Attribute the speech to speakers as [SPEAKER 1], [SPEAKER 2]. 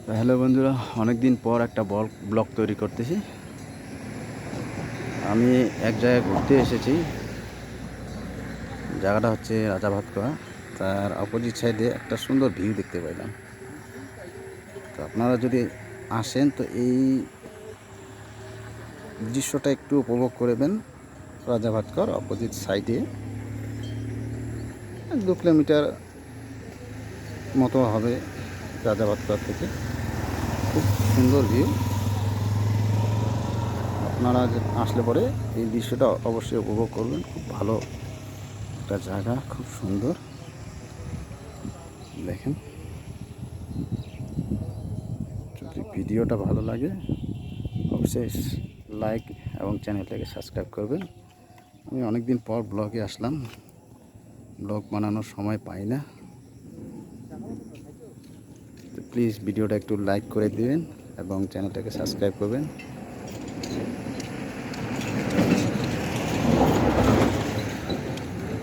[SPEAKER 1] Hello বন্ধুরা, অনেক দিন পর একটা ব্লগ তৈরি করতেছি। আমি এক জায়গায় ঘুরতে এসেছি। জায়গাটা হচ্ছে রাজাভাতখাওয়া। তার অপোজিট সাইডে একটা সুন্দর ভিউ দেখতে পাইলাম। তো আপনারা যদি আসেন তো এই দৃশ্যটা একটু উপভোগ করবেন। রাজাভাতখাওয়ার অপোজিট সাইডে 2 কিলোমিটার মতো হবে রাজাভাতখাওয়া থেকে। খুব সুন্দর ভিউ। আপনারা আসলে পরে এই দৃশ্যটা অবশ্যই উপভোগ করবেন। খুব ভালো একটা জায়গা, খুব সুন্দর। দেখেন, যদি ভিডিওটা ভালো লাগে অবশ্যই লাইক এবং চ্যানেলটাকে সাবস্ক্রাইব করবেন। আমি অনেক দিন পর ব্লগে আসলাম, ব্লগ বানানোর সময় পাই না। তো প্লিজ ভিডিওটা একটু লাইক করে দিবেন এবং চ্যানেলটাকে সাবস্ক্রাইব করবেন।